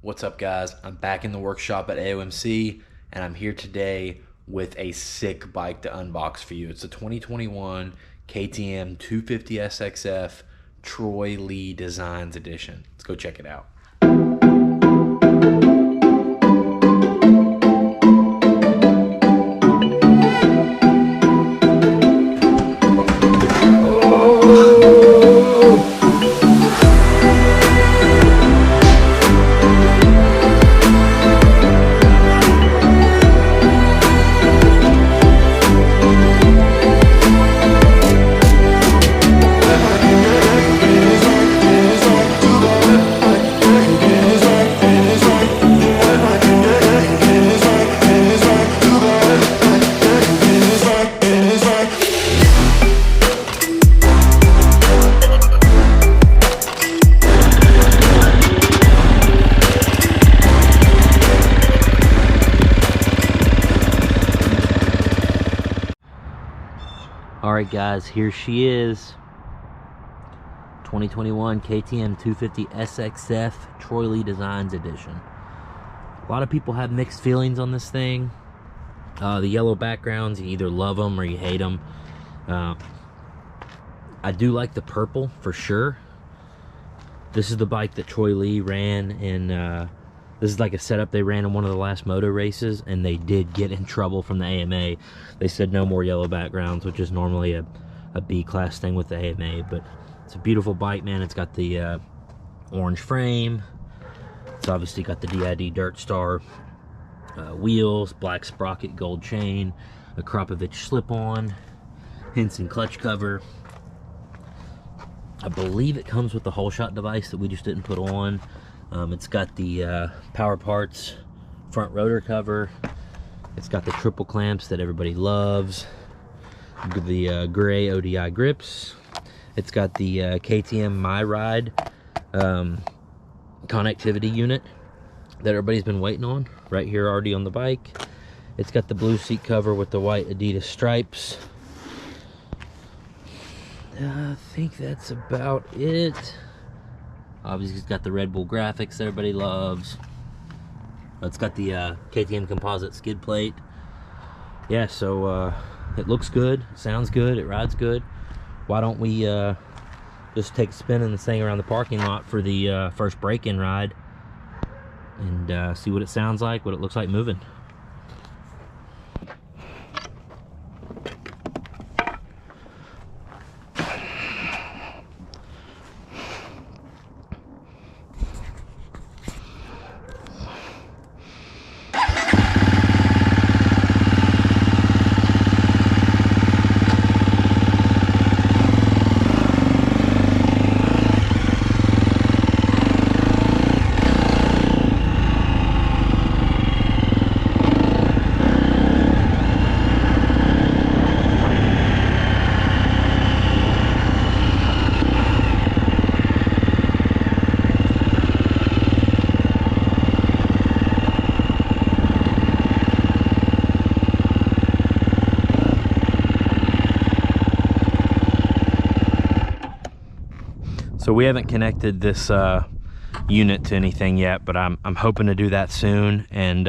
What's up, guys? I'm back in the workshop at AOMC, and I'm here today with a sick bike to unbox for you. It's a 2021 KTM 250SXF Troy Lee Designs Edition. Let's go check it out. Alright guys, here she is. 2021 KTM 250SXF Troy Lee Designs Edition. A lot of people have mixed feelings on this thing. The yellow backgrounds, you either love them or you hate them. I do like the purple for sure. This is the bike that Troy Lee ran in, this is like a setup they ran in one of the last moto races, and they did get in trouble from the AMA. They said no more yellow backgrounds, which is normally a B-class thing with the AMA, but it's a beautiful bike, man. It's got the orange frame. It's obviously got the DID Dirt Star wheels, black sprocket, gold chain, a Kropovich slip-on, Henson clutch cover. I believe it comes with the whole shot device that we just didn't put on. It's got the Power Parts front rotor cover. It's got the triple clamps that everybody loves. The gray ODI grips. It's got the KTM My Ride connectivity unit that everybody's been waiting on. Right here already on the bike. It's got the blue seat cover with the white Adidas stripes. I think that's about it. Obviously, it's got the Red Bull graphics that everybody loves. It's got the KTM composite skid plate. Yeah, so it looks good, it sounds good, it rides good. Why don't we just take a spin in this thing around the parking lot for the first break-in ride and see what it sounds like, what it looks like moving. So we haven't connected this unit to anything yet, but I'm hoping to do that soon and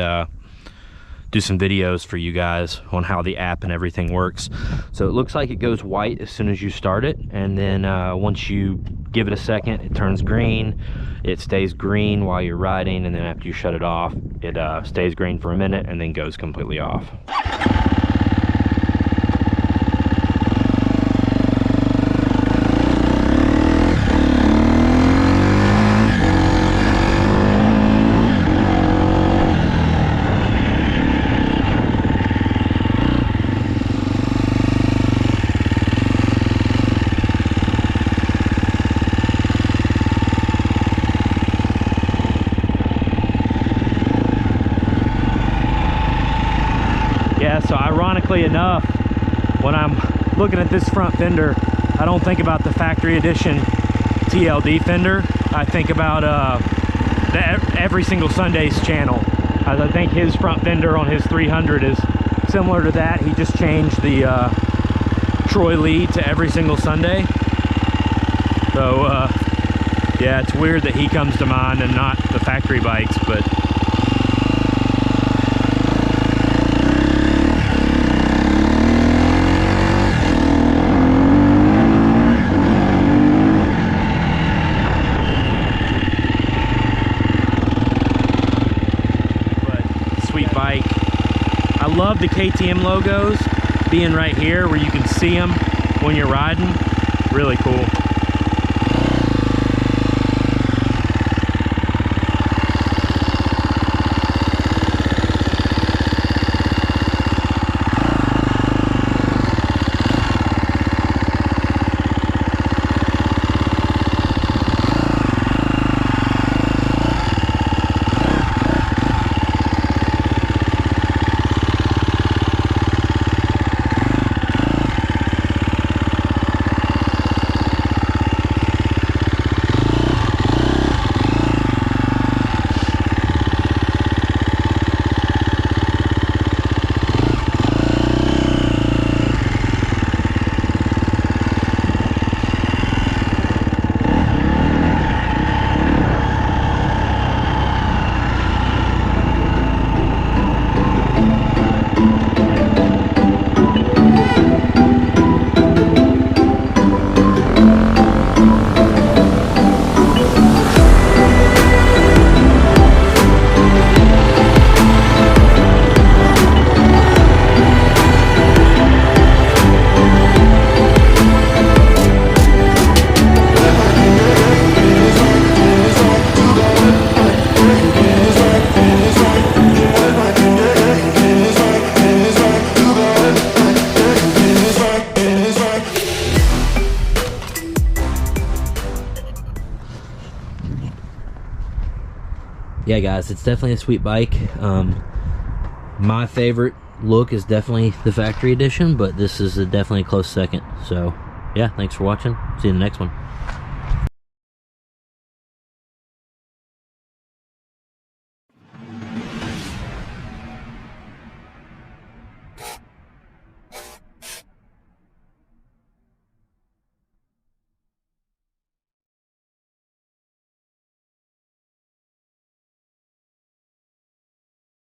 do some videos for you guys on how the app and everything works. So it looks like it goes white as soon as you start it, and then once you give it a second, it turns green. It stays green while you're riding, and then after you shut it off, it stays green for a minute and then goes completely off. Yeah, so ironically enough, when I'm looking at this front fender, I don't think about the factory edition TLD fender. I think about the Every Single Sunday's channel. I think his front fender on his 300 is similar to that. He just changed the Troy Lee to Every Single Sunday. So Yeah, it's weird that he comes to mind and not the factory bikes, but sweet bike. I love the KTM logos being right here where you can see them when you're riding. Really cool. Yeah, guys, it's definitely a sweet bike. My favorite look is definitely the factory edition, but this is definitely a close second. So yeah, thanks for watching. See you in the next one.